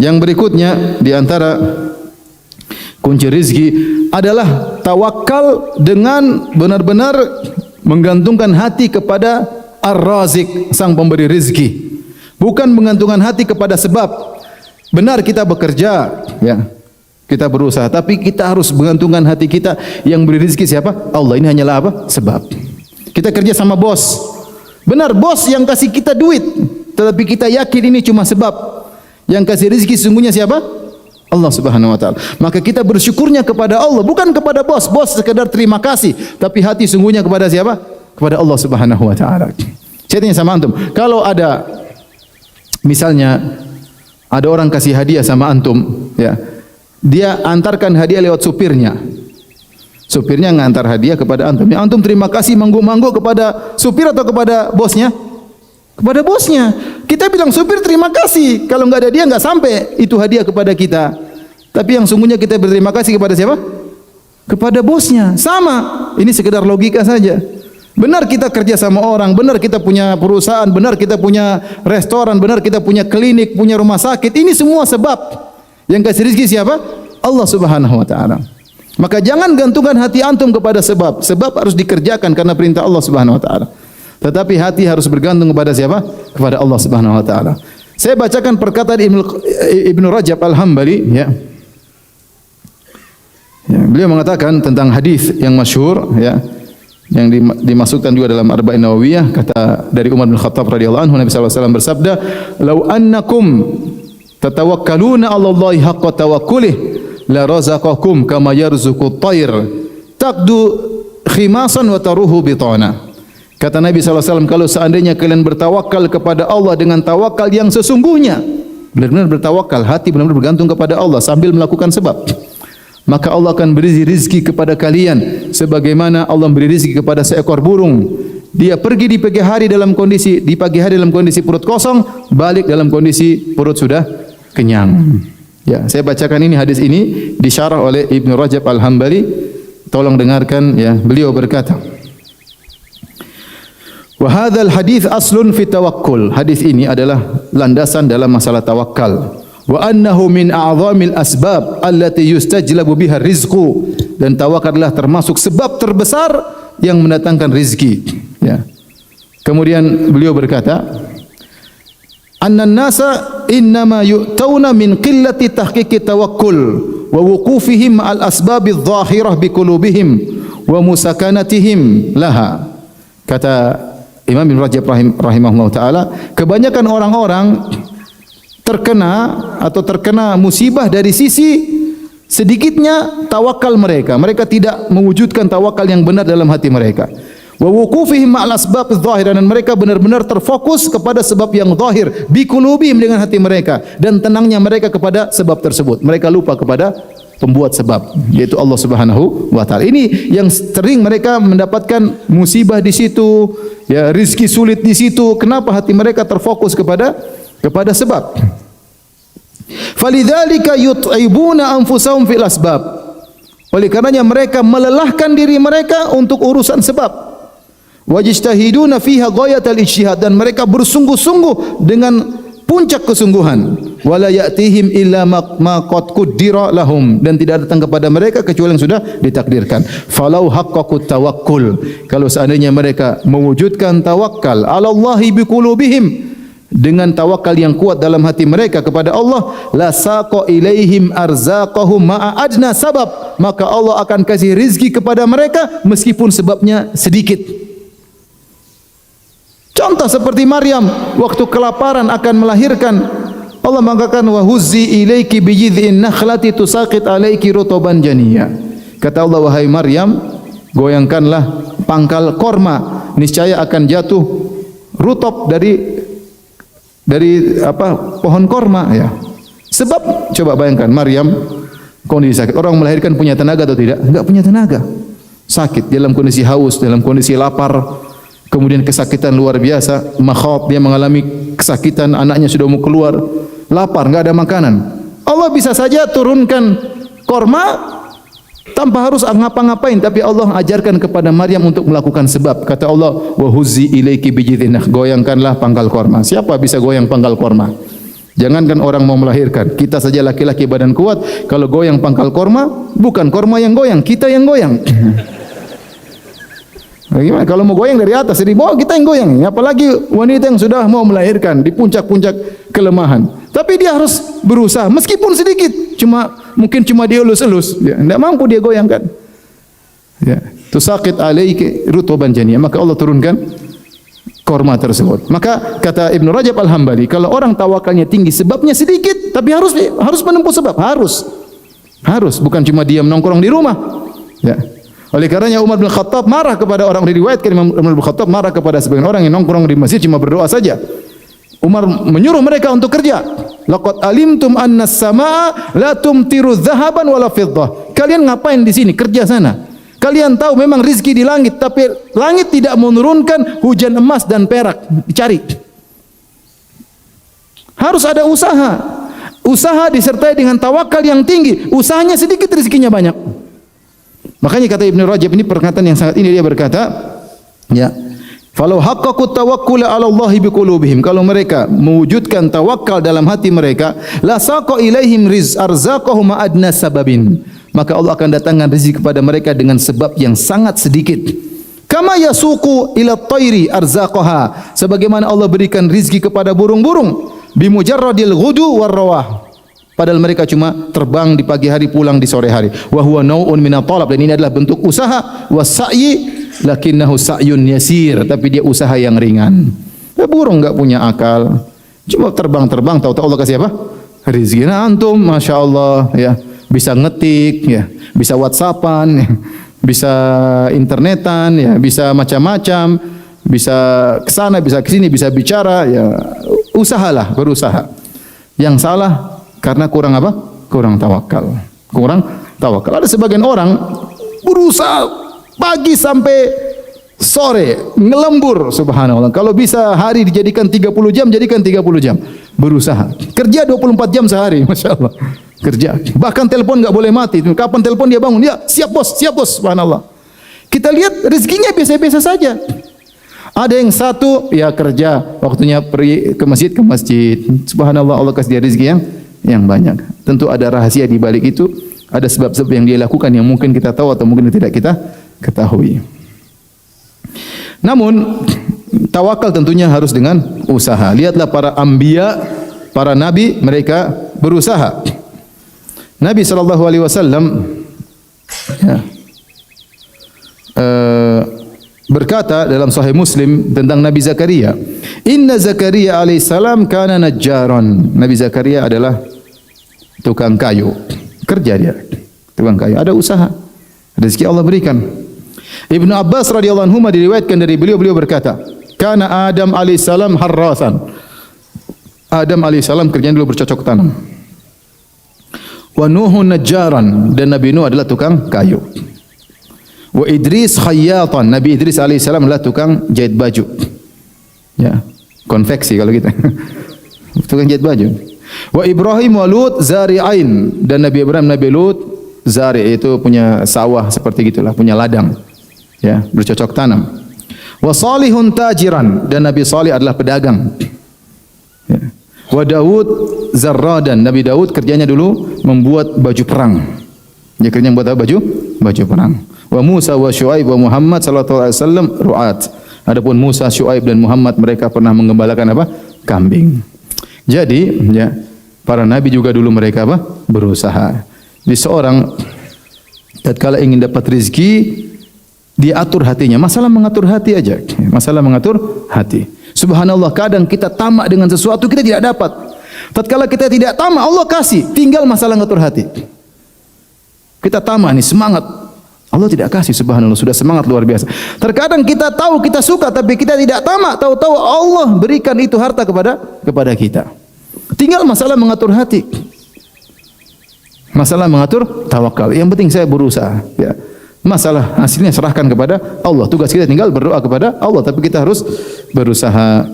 Yang berikutnya di antara kunci rizki adalah tawakal dengan benar-benar menggantungkan hati kepada Ar-Razik, sang pemberi rizki. Bukan menggantungkan hati kepada sebab. Benar kita bekerja, ya, kita berusaha, tapi kita harus menggantungkan hati kita yang beri rizki siapa? Allah. Ini hanyalah apa? Sebab. Kita kerja sama bos. Benar, bos yang kasih kita duit, tetapi kita yakin ini cuma sebab. Yang kasih rizki sesungguhnya siapa? Allah Subhanahu wa taala. Maka kita bersyukurnya kepada Allah, bukan kepada bos. Bos sekedar terima kasih, tapi hati sungguhnya kepada siapa? Kepada Allah Subhanahu wa taala. Saya tanya sama antum, kalau ada misalnya ada orang kasih hadiah sama antum, ya. Dia antarkan hadiah lewat supirnya. Supirnya ngantar hadiah kepada antum. Ya, antum terima kasih mangguk-mangguk kepada supir atau kepada bosnya? Kepada bosnya. Kita bilang supir terima kasih. Kalau enggak ada dia enggak sampai itu hadiah kepada kita. Tapi yang sungguhnya kita berterima kasih kepada siapa? Kepada bosnya. Sama. Ini sekedar logika saja. Benar kita kerja sama orang, benar kita punya perusahaan, benar kita punya restoran, benar kita punya klinik, punya rumah sakit. Ini semua sebab. Yang kasih rezeki siapa? Allah Subhanahu wa taala. Maka jangan gantungkan hati antum kepada sebab. Sebab harus dikerjakan karena perintah Allah Subhanahu wa taala. Tetapi hati harus bergantung kepada siapa? Kepada Allah Subhanahu wa taala. Saya bacakan perkataan Ibnu Rajab Al-Hambali, ya. Beliau mengatakan tentang hadis yang masyhur, ya, yang dimasukkan juga dalam Arba'in Nawawiyah, kata dari Umar bin Khattab radhiyallahu anhu, Nabi sallallahu alaihi wasallam bersabda, "Lau annakum tatawakkaluna 'ala Allahi haqqa tawakkulih la razaqakum kama yarzuqut tayr taqdu khimasan wa taruhu bitana." Kata Nabi SAW, kalau seandainya kalian bertawakal kepada Allah dengan tawakal yang sesungguhnya, benar-benar bertawakal, hati benar-benar bergantung kepada Allah sambil melakukan sebab, maka Allah akan beri rizki kepada kalian sebagaimana Allah beri rizki kepada seekor burung. Dia pergi di pagi hari dalam kondisi perut kosong, balik dalam kondisi perut sudah kenyang. Ya, saya bacakan ini, hadis ini disyarah oleh Ibnu Rajab Al-Hambali. Tolong dengarkan, ya. Beliau berkata, wa hadzal hadits aslun fi tawakkul. Hadis ini adalah landasan dalam masalah tawakal. Wa annahu min a'zamil asbab allati yustajlabu biha rizqu. Dan tawakal adalah termasuk sebab terbesar yang mendatangkan rezeki, ya. Kemudian beliau berkata, annan nasa innama yu'tauna min qillati tahqiqi tawakkul wa wuqufihim al asbabiz zahirah bi qulubihim wa musakanatihim laha. Kata Imam Ibnu Rajab rahimahullah taala, kebanyakan orang-orang terkena musibah dari sisi sedikitnya tawakal mereka. Mereka tidak mewujudkan tawakal yang benar dalam hati mereka. Wa wuqufihim ma'al asbab adh-dhahirah, dan mereka benar-benar terfokus kepada sebab yang zahir, bi qulubihim, dengan hati mereka, dan tenangnya mereka kepada sebab tersebut. Mereka lupa kepada pembuat sebab, yaitu Allah Subhanahu wa taala. Ini yang sering mereka mendapatkan musibah di situ, ya, rizki sulit di situ. Kenapa? Hati mereka terfokus kepada sebab. Falidzalika yut'ibuna anfusahum fil asbab. Oleh karenanya mereka melelahkan diri mereka untuk urusan sebab. Wajtahiduna fiha ghayatal ijtihad, dan mereka bersungguh-sungguh dengan puncak kesungguhan. Wala ya'tihim illa ma qad qaddira lahum, dan tidak datang kepada mereka kecuali yang sudah ditakdirkan. Falau haqqaqut tawakkul, kalau seandainya mereka mewujudkan tawakal ala Allahi biqulubihim, dengan tawakal yang kuat dalam hati mereka kepada Allah, la saqa ilaihim arzaqahum ma'a adna sabab, maka Allah akan kasih rizki kepada mereka meskipun sebabnya sedikit. Contoh seperti Maryam waktu kelaparan akan melahirkan, Allah mengatakan wa huzzi ilaiki bi jid'in nakhlati tusaqit alaiki rutuban janiyya. Kata Allah, wahai Maryam, goyangkanlah pangkal korma, niscaya akan jatuh rutub dari pohon korma, ya. Sebab coba bayangkan Maryam kondisi sakit. Orang melahirkan punya tenaga atau tidak? Enggak punya tenaga. Sakit, dalam kondisi haus, dalam kondisi lapar, kemudian kesakitan luar biasa, makhaf, dia mengalami kesakitan, anaknya sudah mau keluar, lapar, enggak ada makanan. Allah bisa saja turunkan korma tanpa harus ngapa-ngapain, tapi Allah ajarkan kepada Maryam untuk melakukan sebab. Kata Allah, wa huzzi ilaiki bijidhinah, goyangkanlah pangkal korma. Siapa bisa goyang pangkal korma? Jangankan orang mau melahirkan, kita saja laki-laki badan kuat, kalau goyang pangkal korma, bukan korma yang goyang, kita yang goyang. Bagaimana kalau mau goyang dari atas, dari bawah kita yang goyang. Apalagi wanita yang sudah mau melahirkan di puncak-puncak kelemahan. Tapi dia harus berusaha, meskipun sedikit, mungkin cuma dia elus-elus, ya, tidak mampu dia goyangkan. Ya, tusaqit alaiki rutuban janiyah, maka Allah turunkan korma tersebut. Maka kata Ibnu Rajab Al-Hambali, kalau orang tawakalnya tinggi sebabnya sedikit, tapi harus menempuh sebab, harus bukan cuma diam nongkrong di rumah. Ya. Oleh karenanya Umar bin Khattab marah kepada orang, diriwayatkan Umar bin Khattab marah kepada sebagian orang yang nongkrong di masjid cuma berdoa saja. Umar menyuruh mereka untuk kerja. Laqad alimtum anna as-samaa la tumtiru dzahaban wala fiddah. Kalian ngapain di sini? Kerja sana. Kalian tahu memang rizki di langit, tapi langit tidak menurunkan hujan emas dan perak. Dicari. Harus ada usaha. Usaha disertai dengan tawakal yang tinggi. Usahanya sedikit, rizkinya banyak. Makanya kata Ibnu Rajab, ini perkataan yang sangat ini, dia berkata, ya, falau haqqaqut tawakkula 'ala Allahi biqulubihim, kalau mereka mewujudkan tawakal dalam hati mereka, la saqa ilaihim arzaqahum adna sababin, maka Allah akan datangkan rezeki kepada mereka dengan sebab yang sangat sedikit. Kama yasuqu ila at-tayri arzaqaha, sebagaimana Allah berikan rezeki kepada burung-burung, bimujarradil ghudu war rawah, padahal mereka cuma terbang di pagi hari, pulang di sore hari. Wa huwa nau'un minat talab, dan ini adalah bentuk usaha. Wasa'yi lakinnahu sa'yun yasir, tapi dia usaha yang ringan. Ya, burung enggak punya akal, cuma terbang-terbang, tahu-tahu Allah kasih apa? Rezeki. Nah, antum Masya Allah, ya, bisa ngetik, ya, bisa WhatsAppan, ya, bisa internetan, ya, bisa macam-macam, bisa kesana, bisa kesini, bisa bicara, ya, usahalah, berusaha. Yang salah karena kurang apa? Kurang tawakal. Kurang tawakal. Ada sebagian orang berusaha pagi sampai sore, ngelembur, subhanallah. Kalau bisa hari dijadikan 30 jam, jadikan 30 jam. Berusaha. Kerja 24 jam sehari, Masya Allah. Kerja. Bahkan telepon enggak boleh mati. Kapan telepon dia bangun, dia siap bos, subhanallah. Kita lihat rezekinya biasa-biasa saja. Ada yang satu, ya kerja, waktunya pergi ke masjid. Subhanallah, Allah kasih dia rezeki yang banyak. Tentu ada rahasia di balik itu, ada sebab-sebab yang dia lakukan yang mungkin kita tahu atau mungkin tidak kita ketahui. Namun tawakal tentunya harus dengan usaha. Lihatlah para anbiya, para nabi, mereka berusaha. Nabi SAW ya, berkata dalam Sahih Muslim tentang Nabi Zakaria, Inna Zakaria alaihissalam kana najjaran. Nabi Zakaria adalah tukang kayu, kerja dia, tukang kayu, ada usaha, rezeki Allah berikan. Ibnu Abbas radhiyallahu anhu diriwayatkan dari beliau berkata, kana Adam alaihissalam harrasan. Adam alaihissalam kerjanya dulu bercocok tanam. Wa Nuhun najjaran, dan Nabi Nuh adalah tukang kayu. Wa Idris khayyatan, Nabi Idris alaihissalam adalah tukang jahit baju. Ya, konveksi kalau kita. Tukang jahit baju. Wa Ibrahim wa Lut zari'ain, dan Nabi Ibrahim, Nabi Lut, zari' itu punya sawah seperti gitulah, punya ladang. Ya, bercocok tanam. Wa Salihun tajiran, dan Nabi Salih adalah pedagang. Ya. Wa Daud zarradan, Nabi Daud kerjanya dulu membuat baju perang. Dia kerjanya membuat baju perang. Wa Musa wa Syuaib wa Muhammad sallallahu alaihi wasallam ru'at. Adapun Musa, Syuaib dan Muhammad, mereka pernah mengembalakan apa? Kambing. Jadi, ya, para nabi juga dulu mereka apa? Berusaha. Jadi seorang tatkala ingin dapat rezeki, dia atur hatinya. Masalah mengatur hati aja. Masalah mengatur hati. Subhanallah, kadang kita tamak dengan sesuatu kita tidak dapat. Tatkala kita tidak tamak, Allah kasih. Tinggal masalah mengatur hati. Kita tamak nih, semangat. Allah tidak kasih, subhanallah, sudah semangat luar biasa. Terkadang kita tahu, kita suka, tapi kita tidak tamak. Tahu-tahu Allah berikan itu harta kepada kita. Tinggal masalah mengatur hati. Masalah mengatur tawakal. Yang penting saya berusaha. Ya. Masalah hasilnya serahkan kepada Allah. Tugas kita tinggal berdoa kepada Allah, tapi kita harus berusaha.